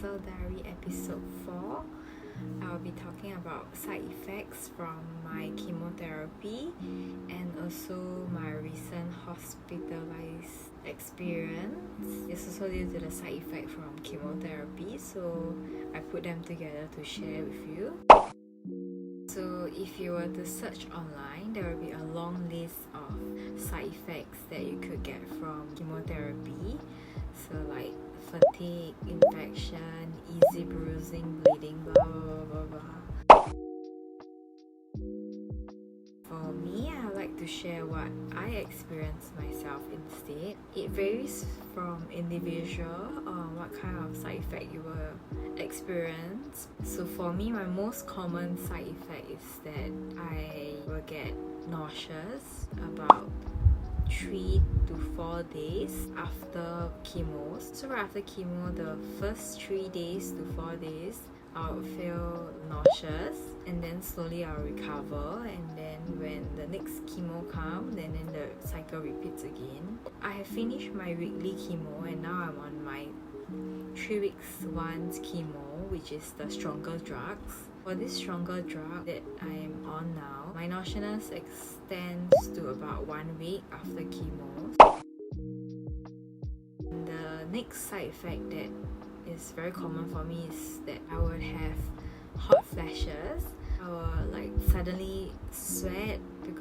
Cancer Diary episode 4. I'll be talking about side effects from my chemotherapy and also my recent hospitalized experience. It's also due to the side effect from chemotherapy, so I put them together to share with you. So if you were to search online, there will be a long list of side effects that you could get from chemotherapy. So like fatigue, infection, easy bruising, bleeding, blah blah blah blah blah. For me, I like to share what I experienced myself instead. It varies from individual on what kind of side effect you will experience. So for me, my most common side effect is that I will get nauseous about 3 to 4 days after chemo. So right after chemo, the first 3 days to 4 days, I'll feel nauseous, and then slowly I'll recover, and then when the next chemo comes, then the cycle repeats again. I have finished my weekly chemo, and now I'm on my 3 weeks once chemo, which is the stronger drugs. For this stronger drug that I am on now, my nauseousness extends to about 1 week after chemo. The next side effect that is very common for me is that I would have hot flashes. I will suddenly sweat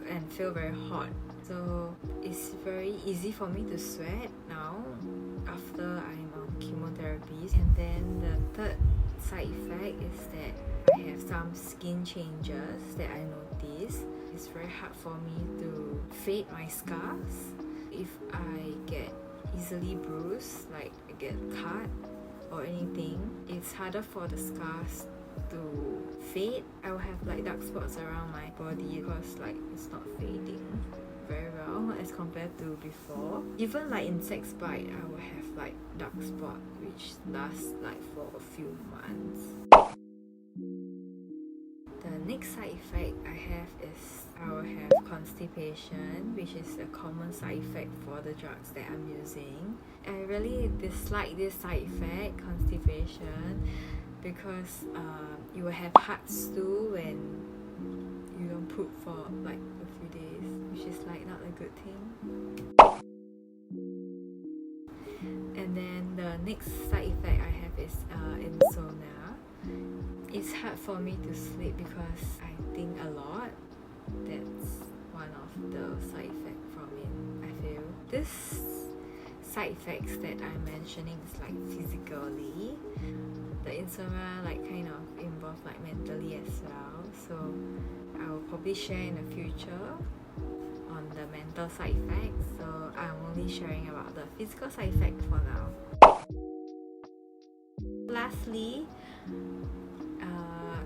and feel very hot. So it's very easy for me to sweat now after I'm on chemotherapy. And then the third side effect is that I have some skin changes that I notice. It's very hard for me to fade my scars. If I get easily bruised, like I get cut or anything, it's harder for the scars to fade. I will have dark spots around my body because it's not fading very well as compared to before. Even insects bite, I will have dark spot which lasts for a few months. The next side effect I have is I will have constipation, which is a common side effect for the drugs that I'm using. I really dislike this side effect, constipation, because you will have hard stool when you don't poop for a few days, which is not a good thing. And then the next side effect I have is insomnia. It's hard for me to sleep because I think a lot. That's one of the side effects from it, I feel. This side effects that I'm mentioning is physically. The insomnia kind of involve mentally as well. So I will probably share in the future on the mental side effects. So I'm only sharing about the physical side effect for now. Lastly,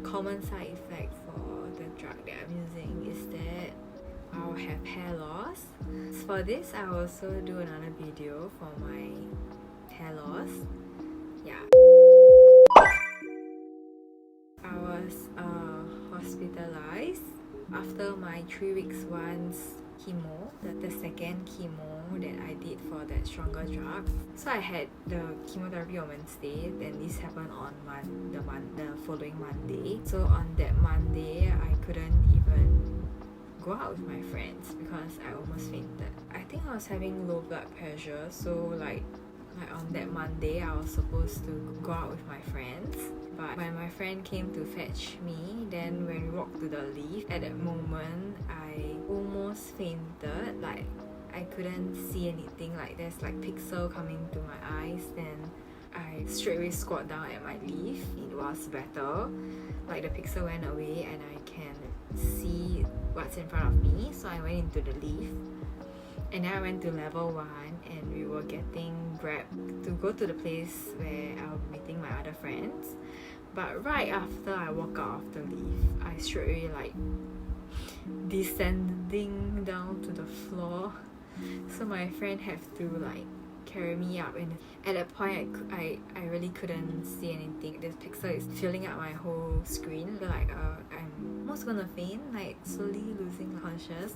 common side effect for the drug that I'm using is that I'll have hair loss. For this, I'll also do another video for my hair loss. Yeah. I was hospitalized after my 3 weeks once chemo, the second chemo that I did for that stronger drug. So I had the chemotherapy on Wednesday, and this happened on the following Monday. So on that Monday, I couldn't even go out with my friends because I almost fainted. I think I was having low blood pressure, so on that Monday, I was supposed to go out with my friends. But when my friend came to fetch me, then when we walked to the lift, at that moment, I almost fainted. I couldn't see anything. There's pixel coming to my eyes. Then I straightaway squat down at my lift. It was better. The pixel went away and I can see what's in front of me. So I went into the lift. And then I went to level 1, and we were getting grabbed to go to the place where I'll be meeting my other friends. But right after I walk out of the lift, I straightaway descending down to the floor. So my friend have to carry me up, and at that point I really couldn't see anything. This pixel is filling up my whole screen. Like I'm almost gonna faint, like slowly losing conscious.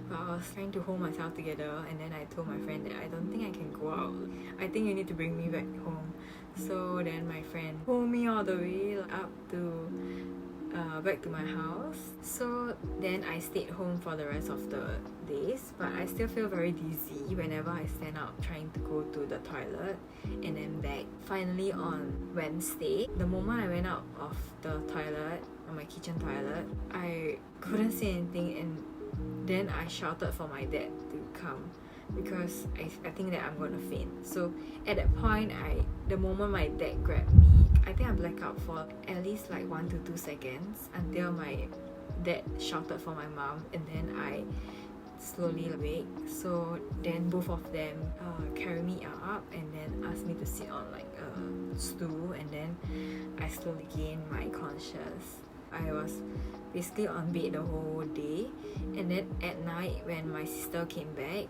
But I was trying to hold myself together, and then I told my friend that I don't think I can go out. I think you need to bring me back home. So then my friend pulled me all the way up to back to my house. So then I stayed home for the rest of the days, but I still feel very dizzy whenever I stand up trying to go to the toilet and then back. Finally on Wednesday, the moment I went out of the toilet, on my kitchen toilet, I couldn't see anything, and then I shouted for my dad to come because I think that I'm gonna faint. So at that point, the moment my dad grabbed me, I think I blacked out for at least like 1 to 2 seconds until my dad shouted for my mom, and then I slowly awake. So then both of them carry me up and then asked me to sit on like a stool, and then I slowly gained my conscious. I was basically on bed the whole day, and then at night when my sister came back,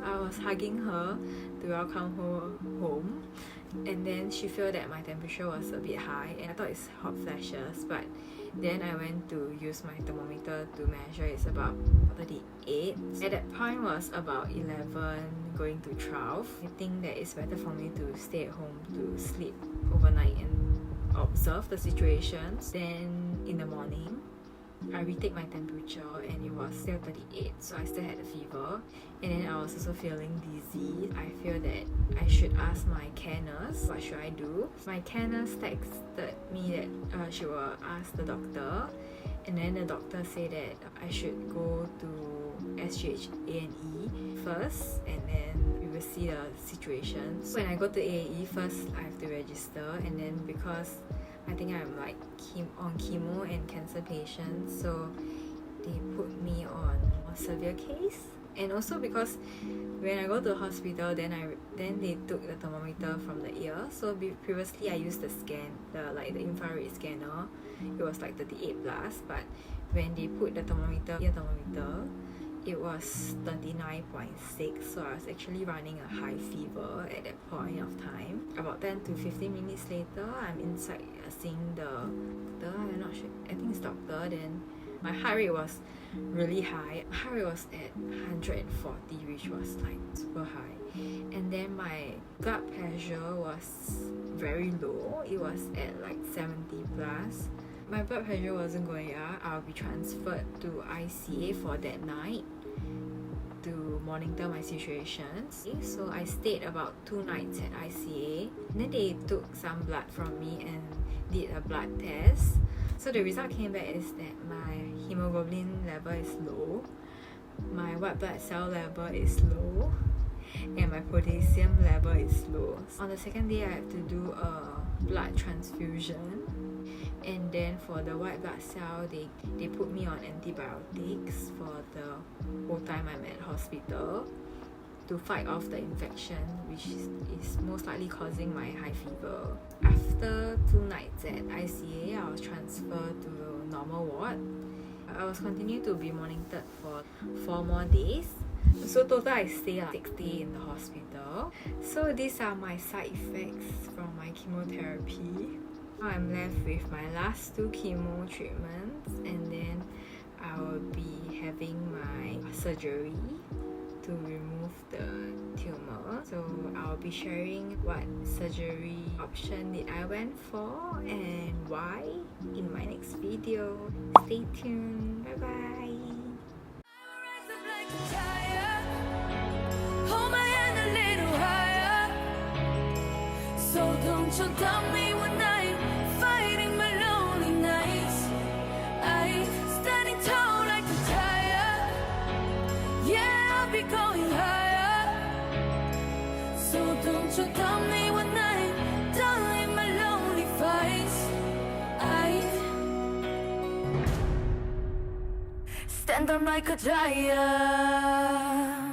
I was hugging her to welcome her home, and then she felt that my temperature was a bit high, and I thought it's hot flashes, but then I went to use my thermometer to measure. It's about 38. At that point was about 11 going to 12. I think that it's better for me to stay at home to sleep overnight and observe the situations. Then in the morning, I retake my temperature and it was still 38, so I still had a fever, and then I was also feeling dizzy. I feel that I should ask my care nurse what should I do. My care nurse texted me that she will ask the doctor, and then the doctor said that I should go to xoxajamie first, and then we will see the situation. So when I go to AAE first, I have to register, and then because I think I'm like on chemo and cancer patients, so they put me on a severe case. And also because when I go to the hospital, then they took the thermometer from the ear. So previously I used the infrared scanner. It was like 38 plus, but when they put the ear thermometer, it was 39.6, so I was actually running a high fever at that point of time. About 10 to 15 minutes later, I'm inside seeing the doctor. I'm not sure, I think it's doctor. Then my heart rate was really high. My heart rate was at 140, which was like super high. And then my blood pressure was very low. It was at like 70 plus. My blood pressure wasn't going up. I'll be transferred to ICA for that night to monitor my situation. So I stayed about 2 nights at ICA. And then they took some blood from me and did a blood test. So the result came back is that my hemoglobin level is low, my white blood cell level is low, and my potassium level is low. On the second day, I have to do a blood transfusion. And then for the white blood cell, they put me on antibiotics for the whole time I'm at hospital to fight off the infection, which is most likely causing my high fever. After 2 nights at ICA, I was transferred to the normal ward. I was continuing to be monitored for 4 more days. So total I stayed like 6 days in the hospital. So these are my side effects from my chemotherapy. Now I'm left with my last 2 chemo treatments, and then I will be having my surgery to remove the tumor. So I'll be sharing what surgery option did I went for and why in my next video. Stay tuned. Bye bye. So don't you doubt me when I'm fighting my lonely nights. I'm standing tall like a tiger. Yeah, I'll be going higher. So don't you doubt me when I'm done in my lonely fights. I stand up like a giant.